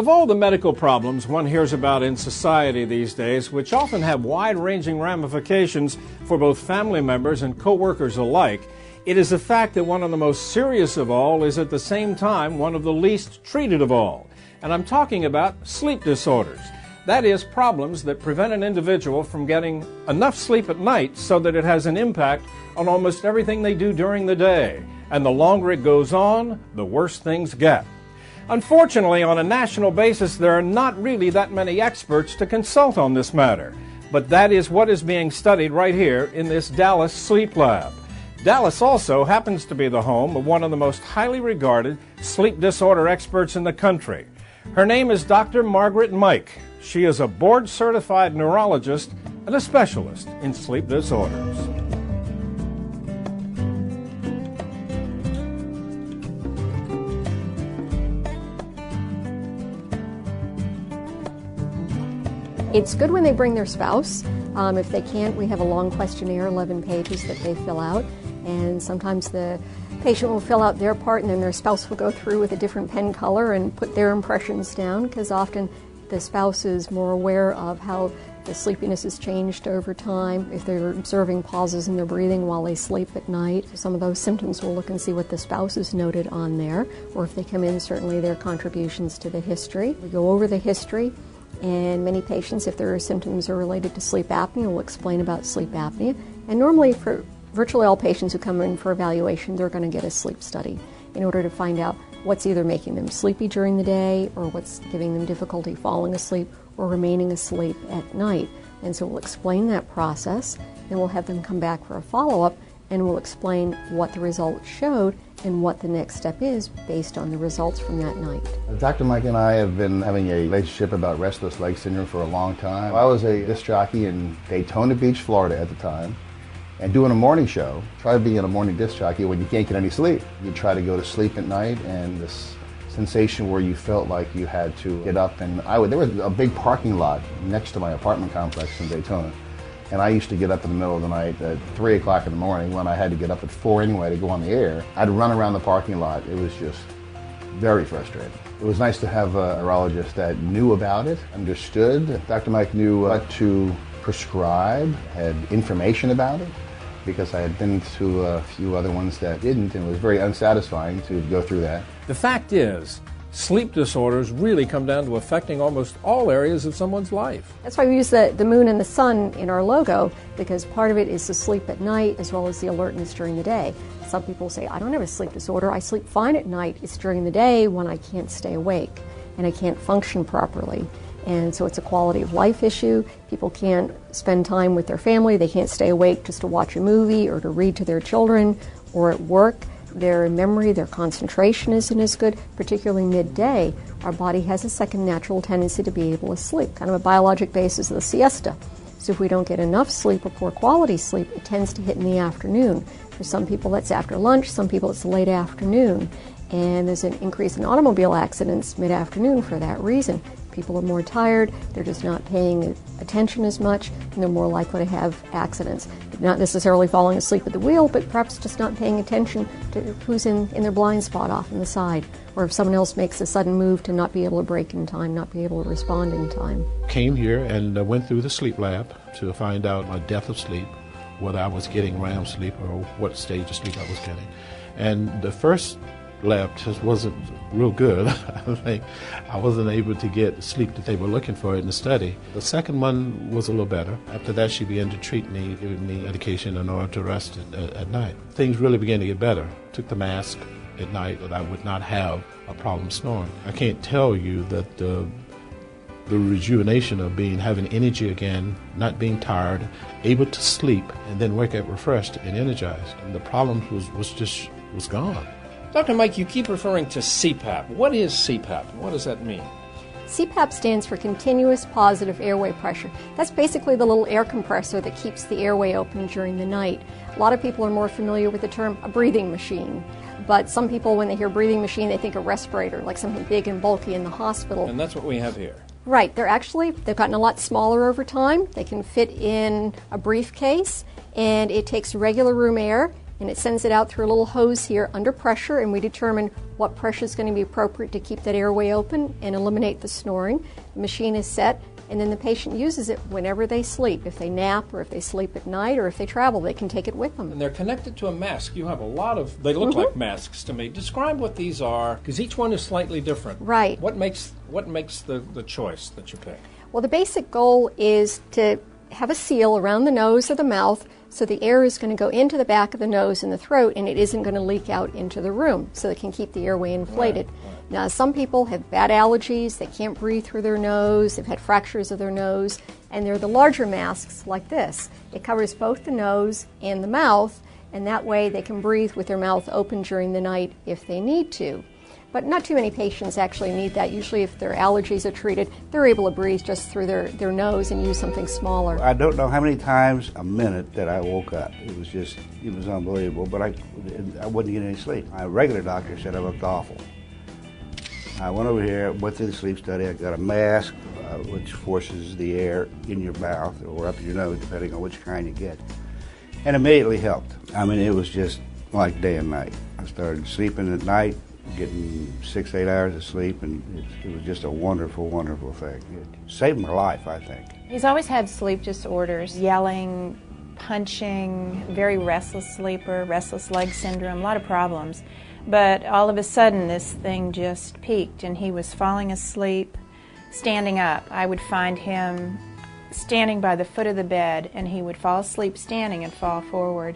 Of all the medical problems one hears about in society these days, which often have wide-ranging ramifications for both family members and co-workers alike, it is a fact that one of the most serious of all is at the same time one of the least treated of all. And I'm talking about sleep disorders. That is, problems that prevent an individual from getting enough sleep at night so that it has an impact on almost everything they do during the day. And the longer it goes on, the worse things get. Unfortunately, on a national basis, there are not really that many experts to consult on this matter. But that is what is being studied right here in this Dallas sleep lab. Dallas also happens to be the home of one of the most highly regarded sleep disorder experts in the country. Her name is Dr. Margaret Mike. She is a board-certified neurologist and a specialist in sleep disorders. It's good when they bring their spouse. If they can't, we have a long questionnaire, 11 pages, that they fill out. And sometimes the patient will fill out their part and then their spouse will go through with a different pen color and put their impressions down, because often the spouse is more aware of how the sleepiness has changed over time, if they're observing pauses in their breathing while they sleep at night. Some of those symptoms, we'll look and see what the spouse has noted on there, or if they come in, certainly their contributions to the history. We go over the history. And many patients, if their symptoms are related to sleep apnea, will explain about sleep apnea. And normally for virtually all patients who come in for evaluation, they're going to get a sleep study in order to find out what's either making them sleepy during the day or what's giving them difficulty falling asleep or remaining asleep at night. And so we'll explain that process, then we'll have them come back for a follow-up, and we'll explain what the results showed and what the next step is based on the results from that night. Dr. Mike and I have been having a relationship about restless leg syndrome for a long time. I was a disc jockey in Daytona Beach, Florida at the time, and doing a morning show. Try being a morning disc jockey when you can't get any sleep. You try to go to sleep at night, and this sensation where you felt like you had to get up, and there was a big parking lot next to my apartment complex in Daytona. And I used to get up in the middle of the night at 3 o'clock in the morning when I had to get up at 4 anyway to go on the air. I'd run around the parking lot. It was just very frustrating. It was nice to have a neurologist that knew about it, understood. Dr. Mike knew what to prescribe, had information about it, because I had been to a few other ones that didn't, and it was very unsatisfying to go through that. The fact is, sleep disorders really come down to affecting almost all areas of someone's life. That's why we use the moon and the sun in our logo, because part of it is the sleep at night as well as the alertness during the day. Some people say, I don't have a sleep disorder, I sleep fine at night. It's during the day when I can't stay awake and I can't function properly. And so it's a quality of life issue. People can't spend time with their family, they can't stay awake just to watch a movie or to read to their children or at work. Their memory, their concentration isn't as good, particularly midday. Our body has a second natural tendency to be able to sleep, kind of a biologic basis of the siesta. So if we don't get enough sleep or poor quality sleep, it tends to hit in the afternoon. For some people that's after lunch, some people it's late afternoon. And there's an increase in automobile accidents mid-afternoon for that reason. People are more tired, they're just not paying attention as much, and they're more likely to have accidents. Not necessarily falling asleep at the wheel, but perhaps just not paying attention to who's in their blind spot off on the side, or if someone else makes a sudden move to not be able to brake in time, not be able to respond in time. Came here and went through the sleep lab to find out my depth of sleep, whether I was getting REM sleep or what stage of sleep I was getting. And the first lab test wasn't real good. I think I wasn't able to get the sleep that they were looking for in the study. The second one was a little better. After that, she began to treat me, giving me medication in order to rest at night. Things really began to get better. Took the mask at night that I would not have a problem snoring. I can't tell you that the rejuvenation of having energy again, not being tired, able to sleep, and then wake up refreshed and energized. And the problem was gone. Dr. Mike, you keep referring to CPAP. What is CPAP? What does that mean? CPAP stands for continuous positive airway pressure. That's basically the little air compressor that keeps the airway open during the night. A lot of people are more familiar with the term a breathing machine. But some people, when they hear breathing machine, they think a respirator, like something big and bulky in the hospital. And that's what we have here. Right. They've gotten a lot smaller over time. They can fit in a briefcase, and it takes regular room air and it sends it out through a little hose here under pressure, and we determine what pressure is going to be appropriate to keep that airway open and eliminate the snoring. The machine is set, and then the patient uses it whenever they sleep. If they nap, or if they sleep at night, or if they travel, they can take it with them. And they're connected to a mask. You have a lot of, they look like masks to me. Describe what these are, because each one is slightly different. Right. What makes the choice that you pick? Well, the basic goal is to have a seal around the nose or the mouth, so the air is going to go into the back of the nose and the throat, and it isn't going to leak out into the room, so it can keep the airway inflated. Right. Now, some people have bad allergies, they can't breathe through their nose, they've had fractures of their nose, and they're the larger masks like this. It covers both the nose and the mouth, and that way they can breathe with their mouth open during the night if they need to. But not too many patients actually need that. Usually if their allergies are treated, they're able to breathe just through their nose and use something smaller. I don't know how many times a minute that I woke up. It was unbelievable, but I wouldn't get any sleep. My regular doctor said I looked awful. I went over here, went through the sleep study. I got a mask, which forces the air in your mouth or up your nose, depending on which kind you get, and immediately helped. I mean, it was just like day and night. I started sleeping at night, getting 6-8 hours of sleep, and it was just a wonderful, wonderful thing. It saved my life, I think. He's always had sleep disorders, yelling, punching, very restless sleeper, restless leg syndrome, a lot of problems. But all of a sudden this thing just peaked, and he was falling asleep, standing up. I would find him standing by the foot of the bed, and he would fall asleep standing and fall forward.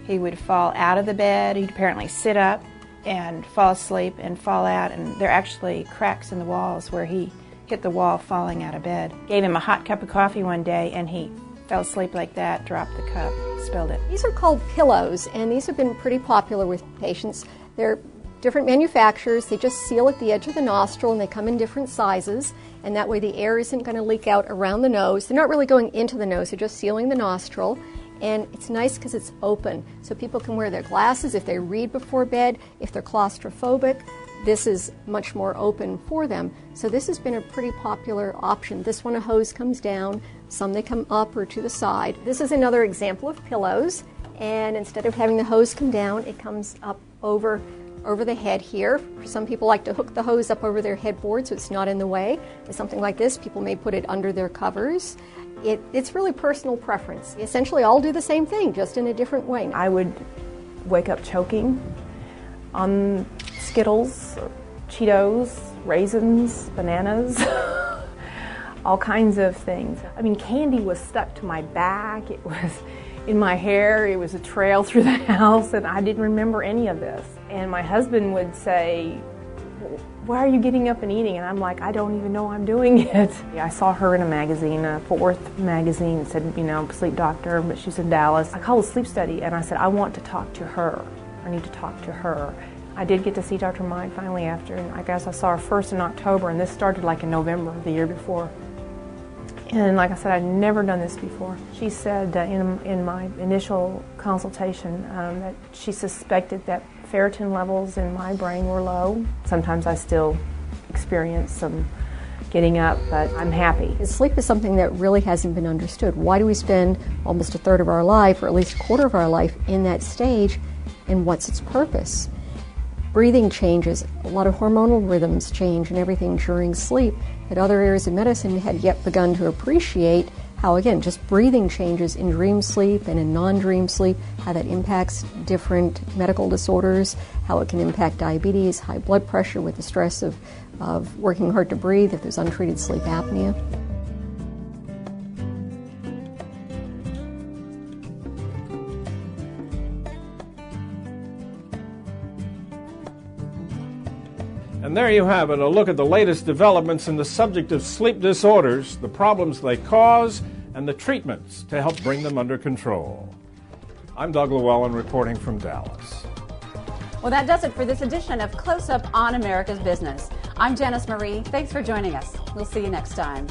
He would fall out of the bed. He'd apparently sit up and fall asleep and fall out, and there are actually cracks in the walls where he hit the wall falling out of bed. Gave him a hot cup of coffee one day, and he fell asleep like that, dropped the cup, spilled it. These are called pillows, and these have been pretty popular with patients. They're different manufacturers. They just seal at the edge of the nostril, and they come in different sizes, and that way the air isn't going to leak out around the nose. They're not really going into the nose, they're just sealing the nostril. And it's nice because it's open, so people can wear their glasses if they read before bed. If they're claustrophobic, this is much more open for them. So this has been a pretty popular option. This one, a hose comes down, some they come up or to the side. This is another example of pillows, and instead of having the hose come down, it comes up over the head here. Some people like to hook the hose up over their headboard so it's not in the way. With something like this, people may put it under their covers. It's really personal preference. We essentially all do the same thing, just in a different way. I would wake up choking on Skittles, Cheetos, raisins, bananas, all kinds of things. I mean, candy was stuck to my back, it was in my hair, it was a trail through the house, and I didn't remember any of this. And my husband would say, "Why are you getting up and eating?" And I'm like, "I don't even know I'm doing it." I saw her in a magazine, a Fort Worth magazine, said, sleep doctor, but she's in Dallas. I called a sleep study, and I said, "I want to talk to her. I need to talk to her." I did get to see Dr. Mike finally after, and I guess I saw her first in October, and this started like in November of the year before. And like I said, I'd never done this before. She said in my initial consultation that she suspected that ferritin levels in my brain were low. Sometimes I still experience some getting up, but I'm happy. Sleep is something that really hasn't been understood. Why do we spend almost a third of our life, or at least a quarter of our life, in that stage, and what's its purpose? Breathing changes, a lot of hormonal rhythms change and everything during sleep that other areas of medicine had yet begun to appreciate. How, again, just breathing changes in dream sleep and in non-dream sleep, how that impacts different medical disorders, how it can impact diabetes, high blood pressure with the stress of working hard to breathe if there's untreated sleep apnea. And there you have it, a look at the latest developments in the subject of sleep disorders, the problems they cause, and the treatments to help bring them under control. I'm Doug Llewellyn reporting from Dallas. Well, that does it for this edition of Close Up on America's Business. I'm Janice Marie. Thanks for joining us. We'll see you next time.